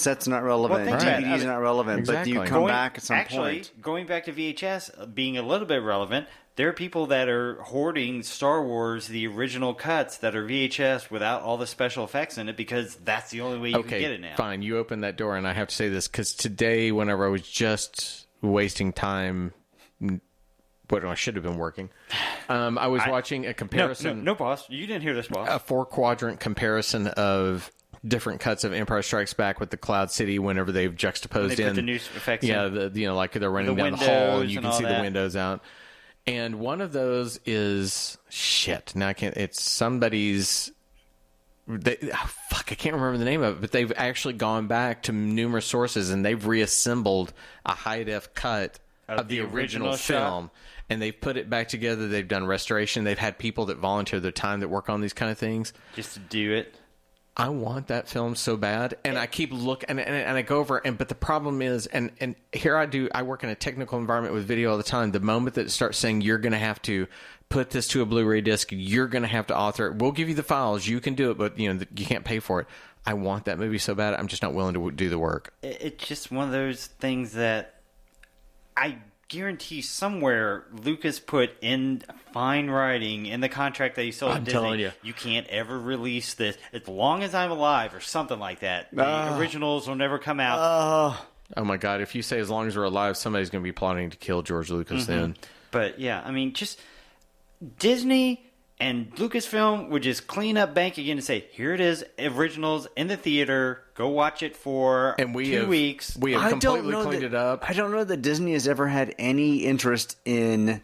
Cassette's not relevant. Well, think DVD's not relevant. Exactly. But you come back at some point. Going back to VHS being a little bit relevant, there are people that are hoarding Star Wars, the original cuts that are VHS without all the special effects in it because that's the only way you can get it now. Fine. You opened that door, and I have to say this because today, whenever I was just wasting time, what I should have been working, I was watching a comparison. No, boss. You didn't hear this, boss. A 4-quadrant comparison of different cuts of Empire Strikes Back with the Cloud City whenever they've juxtaposed they put the new effects in. like they're running down the hall and you can see the windows out. And one of those is shit. Now I can't. It's somebody's. I can't remember the name of it. But they've actually gone back to numerous sources and they've reassembled a high def cut of the original film, and they've put it back together. They've done restoration. They've had people that volunteer their time that work on these kind of things just to do it. I want that film so bad, and I keep looking, and I go over, but the problem is, and here I work in a technical environment with video all the time. The moment that it starts saying you're going to have to put this to a Blu-ray disc, you're going to have to author it. We'll give you the files, you can do it, but you can't pay for it. I want that movie so bad, I'm just not willing to do the work. It's just one of those things that I guarantee somewhere Lucas put in fine writing in the contract that he sold to Disney. Telling you. You can't ever release this as long as I'm alive or something like that. The originals will never come out. Oh my God, if you say as long as we're alive, somebody's going to be plotting to kill George Lucas then. But yeah, I mean, just Disney and Lucasfilm would just clean up bank again and say, here it is, originals in the theater. Go watch it for 2 weeks. We have completely cleaned it up. I don't know that Disney has ever had any interest in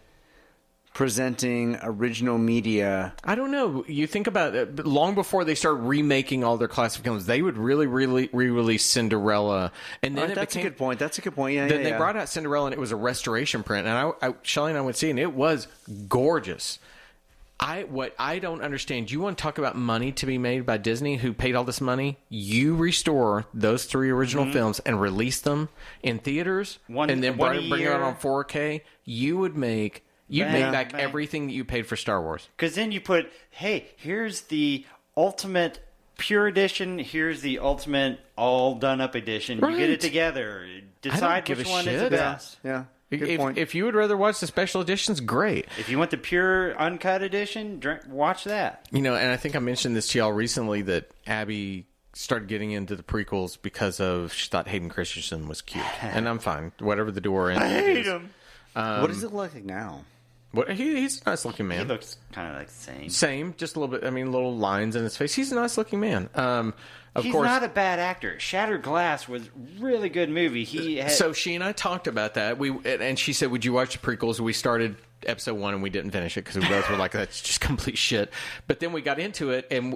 presenting original media. I don't know. You think about it, but long before they start remaking all their classic films, they would really re-release Cinderella. And then That's a good point. Yeah, then they brought out Cinderella, and it was a restoration print. And Shelley and I went see it, and it was gorgeous. What I don't understand, you want to talk about money to be made by Disney, who paid all this money? You restore those 3 original films and release them in theaters, and then bring it out on 4K. You'd make back everything that you paid for Star Wars. Because then you put, hey, here's the ultimate pure edition, here's the ultimate all done up edition. Right. You get it together. Decide which one is the best. Yeah. Good point. If you would rather watch the special editions, great. If you want the pure uncut edition, watch that. And I think I mentioned this to y'all recently that Abby started getting into the prequels because she thought Hayden Christensen was cute. And I'm fine. Whatever the door ends. I hate him. What does it look like now? He's a nice looking man. He looks kind of like the same. Same, just a little bit. I mean, little lines in his face. He's a nice looking man. He's not a bad actor. Shattered Glass was a really good movie. So she and I talked about that. And she said, "Would you watch the prequels?" We started episode 1 and we didn't finish it because we both were like, "That's just complete shit." But then we got into it, and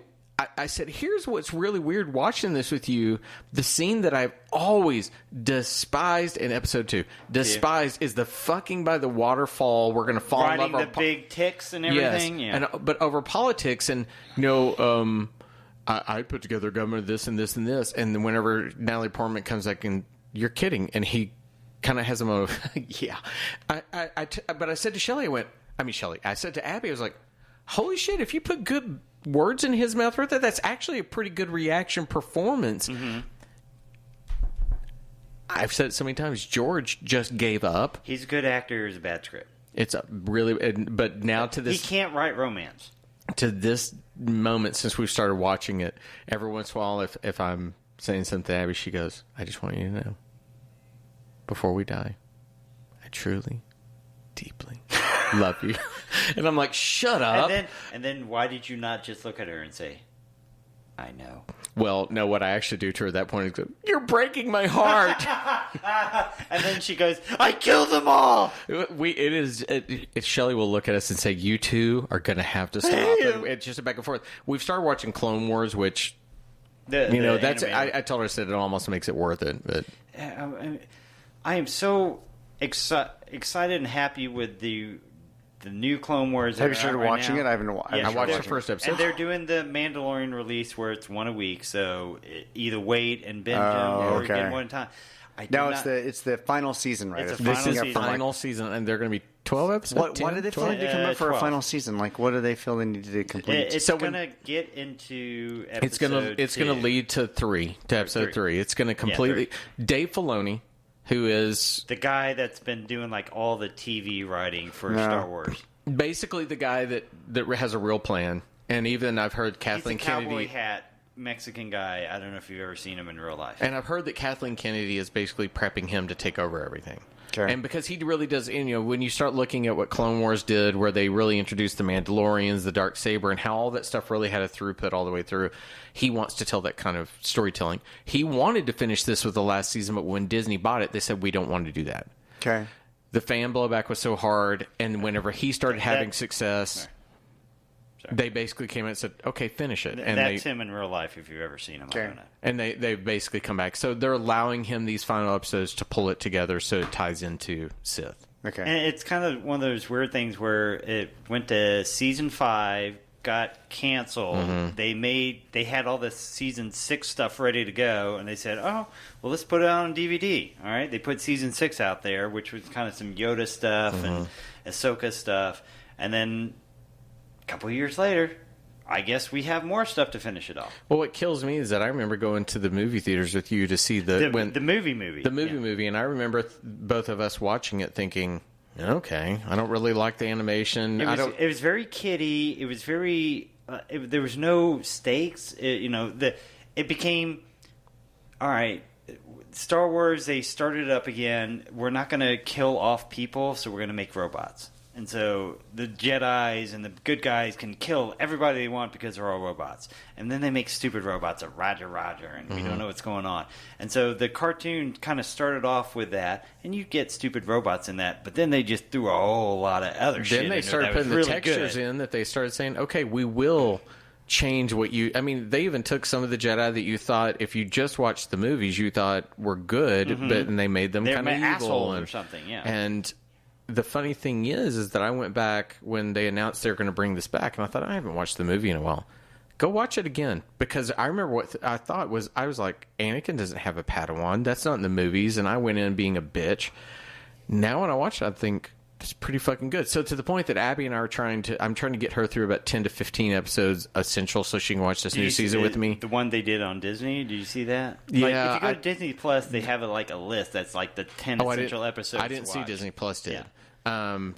I said, "Here's what's really weird watching this with you. The scene that I've always despised in episode 2, is the fucking by the waterfall. We're going to fall in love. Riding the big ticks and everything. Yes. Yeah. But over politics and I put together a government of this and this and this, and then whenever Natalie Portman comes back, and you're kidding, and he kind of has a moment. Yeah, but I said to Shelley, I said to Abby, I was like, holy shit, if you put good words in his mouth right there, that's actually a pretty good reaction performance. Mm-hmm. I've said it so many times. George just gave up. He's a good actor. It's a bad script. It's a really, but now to this, he can't write romance. To this moment, since we've started watching it, every once in a while, if I'm saying something to Abby, she goes, "I just want you to know, before we die, I truly, deeply love you." And I'm like, "Shut up!" And then, why did you not just look at her and say, "I know"? Well, no. What I actually do to her at that point is go, "You're breaking my heart." And then she goes, "I killed them all." Shelley will look at us and say, "You two are going to have to stop." It's just a back and forth. We've started watching Clone Wars, which that's. I told her, I said it almost makes it worth it. But I am so excited and happy with the new Clone Wars. Have you started watching it? I haven't. I watched the first episode. And they're doing the Mandalorian release where it's one a week, so either wait and binge them or get one at a time. No, it's the final season, right? This is the final season, and they're going to be 12 episodes. Why did they feel like to come up for 12. a final season? Like, what do they feel they need to complete? It's going to get into episode It's going to lead to episode 3. It's going to completely... Dave Filoni, who is... the guy that's been doing, like, all the TV writing for Star Wars. Basically the guy that has a real plan. And even I've heard Kathleen He's a cowboy Kennedy... hat Mexican guy. I don't know if you've ever seen him in real life. And I've heard that Kathleen Kennedy is basically prepping him to take over everything. Okay. And because he really does, when you start looking at what Clone Wars did, where they really introduced the Mandalorians, the Darksaber, and how all that stuff really had a throughput all the way through, he wants to tell that kind of storytelling. He wanted to finish this with the last season, but when Disney bought it, they said, we don't want to do that. Okay. The fan blowback was so hard, and whenever he started having success... They basically came in and said, okay, finish it. And that's him in real life if you've ever seen him. Okay. I don't know. And they basically come back. So they're allowing him these final episodes to pull it together so it ties into Sith. Okay. And it's kind of one of those weird things where it went to season 5, got canceled. Mm-hmm. They had all this season 6 stuff ready to go, and they said, oh, well, let's put it out on DVD. All right. They put season 6 out there, which was kind of some Yoda stuff and Ahsoka stuff. And then a couple of years later, I guess we have more stuff to finish it off. Well, what kills me is that I remember going to the movie theaters with you to see the movie, and I remember both of us watching it thinking, okay, I don't really like the animation. It was very kiddie. It was very there was no stakes. It became all right. Star Wars, they started it up again. We're not going to kill off people, so we're going to make robots. And so the Jedis and the good guys can kill everybody they want because they're all robots. And then they make stupid robots of Roger, and we don't know what's going on. And so the cartoon kind of started off with that, and you get stupid robots in that, but then they just threw a whole lot of other shit in there. Then they started putting the textures in that they started saying, okay, we will change what you... I mean, they even took some of the Jedi that you thought, if you just watched the movies, you thought were good, but and they made them kind of evil. Assholes or something, yeah. And... the funny thing is that I went back when they announced they were going to bring this back, and I thought, I haven't watched the movie in a while. Go watch it again, because I remember what I thought was, I was like, Anakin doesn't have a Padawan. That's not in the movies, and I went in being a bitch. Now when I watch it, I think it's pretty fucking good. So to the point that Abby and I are I'm trying to get her through about 10 to 15 episodes essential so she can watch this new season with me. The one they did on Disney, did you see that? Yeah. If you go to Disney Plus, they have a list that's like the 10 essential episodes. I didn't see Disney Plus did. Yeah.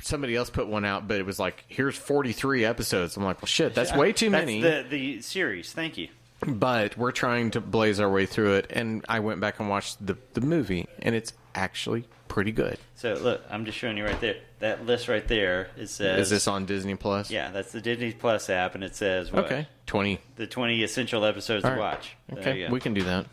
Somebody else put one out, but it was like, here's 43 episodes. I'm like, well, shit, that's way too many. That's the series. Thank you. But we're trying to blaze our way through it, and I went back and watched the movie, and it's actually pretty good. So, look, I'm just showing you right there. That list right there, it says... Is this on Disney Plus? Yeah, that's the Disney Plus app, and it says... what? Okay, 20. The 20 essential episodes to watch. Okay, we can do that.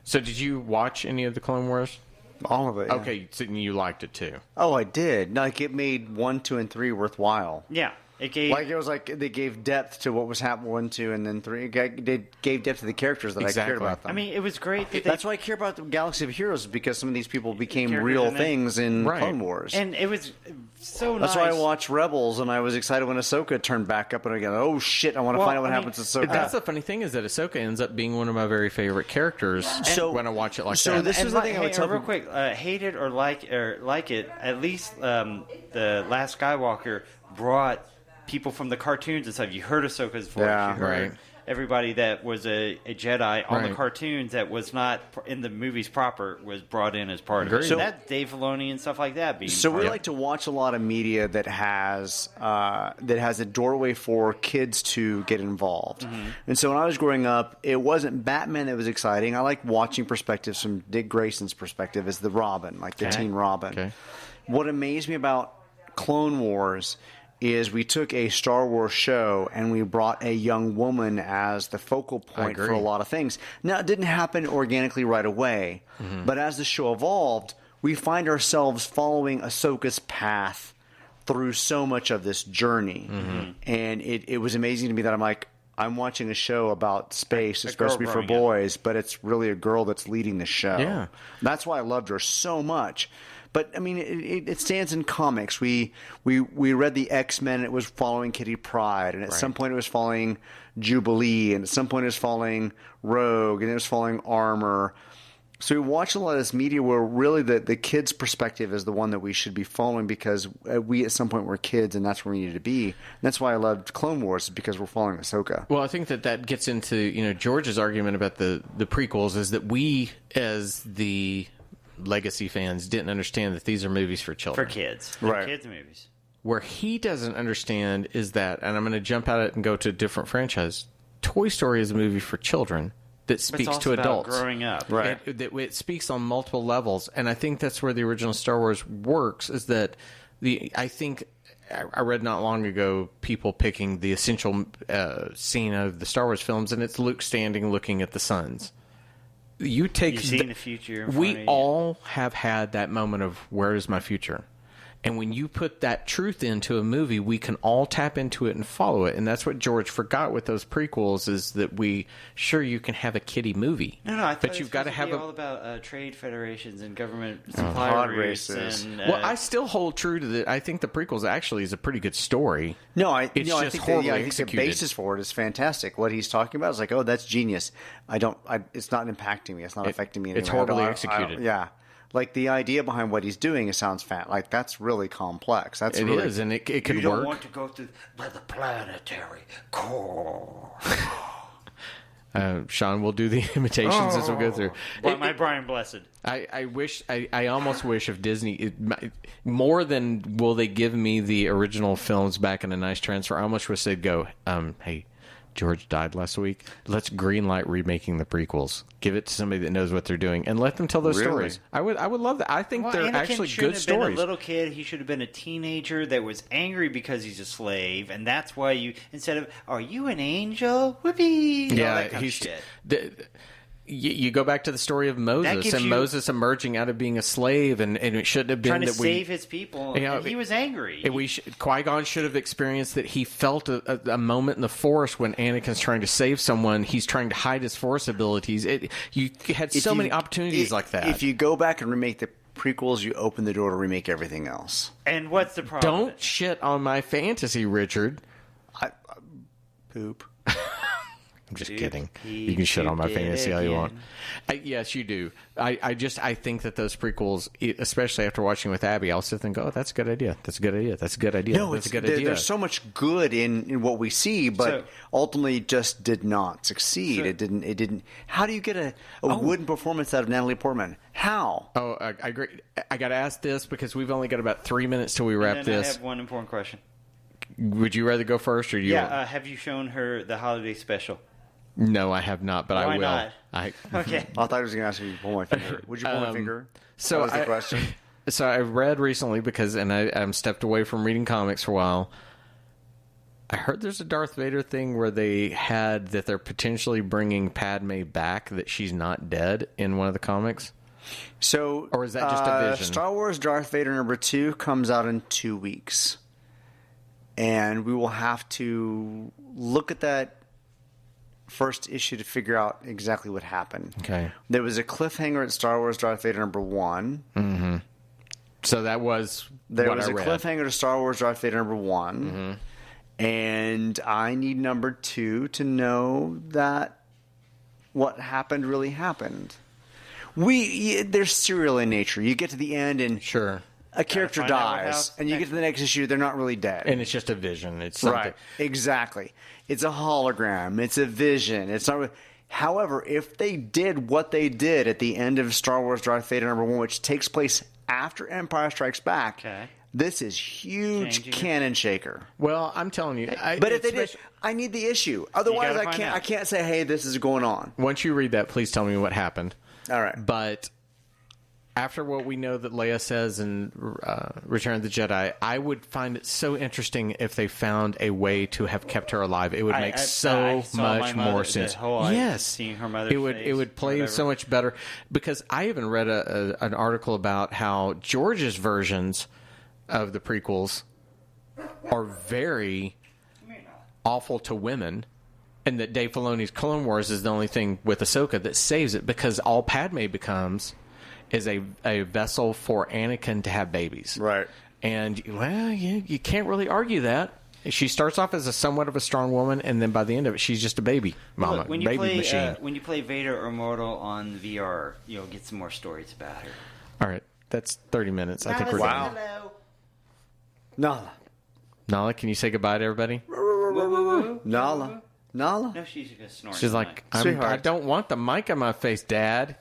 So did you watch any of the Clone Wars? All of it. Yeah. Okay, so you liked it too. Oh, I did. Like, it made 1, 2, and 3 worthwhile. Yeah. It was like they gave depth to what was happening 1, 2, and then 3. They gave depth to the characters that I cared about them. I mean, it was great. That's why I care about the Galaxy of Heroes, because some of these people became real things in Clone Wars. And it was so nice. That's why I watched Rebels, and I was excited when Ahsoka turned back up, and I go, oh shit, I want to find out what happens to Ahsoka. That's the funny thing, is that Ahsoka ends up being one of my very favorite characters when I watch it like that. So this is the thing I would tell real quick, hate it or like it, at least the Last Skywalker brought people from the cartoons and stuff. You heard Ahsoka's voice. Yeah, you heard everybody that was a Jedi on the cartoons that was not in the movies proper was brought in as part of it. So that's Dave Filoni and stuff like that. So we like to watch a lot of media that has a doorway for kids to get involved. And so when I was growing up, it wasn't Batman that was exciting. I like watching perspectives from Dick Grayson's perspective as the Robin, like the teen Robin. Okay. What amazed me about Clone Wars is we took a Star Wars show and we brought a young woman as the focal point for a lot of things. Now, it didn't happen organically right away, but as the show evolved, we find ourselves following Ahsoka's path through so much of this journey. And it was amazing to me that I'm watching a show about space. It's supposed to be for boys, but it's really a girl that's leading the show. Yeah. That's why I loved her so much. But I mean, it stands in comics. We read the X-Men, and it was following Kitty Pryde, and at some point it was following Jubilee, and at some point it was following Rogue, and it was following Armor. So we watch a lot of this media where really the kid's perspective is the one that we should be following because we at some point were kids and that's where we needed to be. And that's why I loved Clone Wars, is because we're following Ahsoka. Well, I think that gets into, George's argument about the prequels is that we, as the legacy fans, didn't understand that these are movies for children. For kids. Right. Kids movies. Where he doesn't understand is that, and I'm going to jump at it and go to a different franchise, Toy Story is a movie for children that speaks to adults. About growing up. Right. It speaks on multiple levels, and I think that's where the original Star Wars works. Is that I read not long ago people picking the essential scene of the Star Wars films, and it's Luke standing looking at the suns. You've seen the future. We all have had that moment of where is my future. And when you put that truth into a movie, we can all tap into it and follow it. And that's what George forgot with those prequels, is that you can have a kiddie movie. No, I thought but you've got to have all about trade federations and government supply races. And, well, I still hold true to that. I think the prequels actually is a pretty good story. I think the executed. basis for it is fantastic. What he's talking about is like, oh, that's genius. It's not impacting me. It's not affecting me. It's horribly executed. Yeah. Like the idea behind what he's doing, sounds like that's really complex. It is, and it could work. You don't want to go through the planetary core. Sean will do the imitations as we go through. My Brian Blessed. I almost wish if Disney, more than will they give me the original films back in a nice transfer, I almost wish they'd go, hey, George died last week. Let's greenlight remaking the prequels. Give it to somebody that knows what they're doing, and let them tell those stories. I would love that. I think they're Anakin actually shouldn't good have stories. Been a little kid, he should have been a teenager that was angry because he's a slave, and that's why instead of "Are you an angel?" Whoopee! Yeah, all that kind of shit. You go back to the story of Moses and Moses emerging out of being a slave, and it shouldn't have been trying to that save his people. And he was angry. Qui-Gon should have experienced that. He felt a moment in the Force when Anakin's trying to save someone. He's trying to hide his Force abilities. You had so many opportunities like that. If you go back and remake the prequels, you open the door to remake everything else. And what's the problem? Don't shit on my fantasy, Richard. Poop. I'm just kidding. You can shit on my fantasy all you want. Yes, you do. I think that those prequels, especially after watching with Abby, I'll sit there and go, oh, that's a good idea. That's a good idea. That's a good idea. No, that's a good idea. There's so much good in what we see, but ultimately just did not succeed. It didn't. How do you get a wooden performance out of Natalie Portman? How? Oh, I agree. I got to ask this because we've only got about 3 minutes till we wrap this. I have one important question. Would you rather go first, or you? Yeah. Have you shown her the holiday special? No, I have not, but I will. Not? Okay. I thought he was going to ask me to pull my finger. Would you pull my finger? So that was the question. So I read recently I'm stepped away from reading comics for a while. I heard there's a Darth Vader thing where they're potentially bringing Padme back, that she's not dead in one of the comics. So, or is that just a vision? Star Wars Darth Vader #2 comes out in 2 weeks, and we will have to look at that first issue to figure out exactly what happened. Okay. There was a cliffhanger at Star Wars Darth Vader #1. Mm-hmm. So that was there was a cliffhanger to Star Wars Darth Vader #1, mm-hmm. and I need #2 to know that what happened really happened. They're serial in nature. You get to the end and sure. A character dies, and you get to the next issue, they're not really dead. And it's just a vision. It's something. Right. Exactly. It's a hologram. It's a vision. It's not. However, if they did what they did at the end of Star Wars Darth Vader #1, which takes place after Empire Strikes Back, this is huge canon shaker. Well, I'm telling you. But if they did, I need the issue. Otherwise, I can't say, hey, this is going on. Once you read that, please tell me what happened. All right. But after what we know that Leia says in Return of the Jedi, I would find it so interesting if they found a way to have kept her alive. It would make so much more sense. Yes, seeing her mother. It would play so much better, because I even read an article about how George's versions of the prequels are very awful to women. And that Dave Filoni's Clone Wars is the only thing with Ahsoka that saves it, because all Padme becomes is a vessel for Anakin to have babies. Right. And, well, you can't really argue that. She starts off as a somewhat of a strong woman, and then by the end of it, she's just a baby mama, Look, when baby machine. When you play Vader or Mortal on VR, you'll get some more stories about her. All right, that's 30 minutes. I think we're Wow. done. Nala. Nala, can you say goodbye to everybody? Nala. Nala. No, she's gonna snort. She's like, I Sweetheart. don't want the mic on my face, Dad.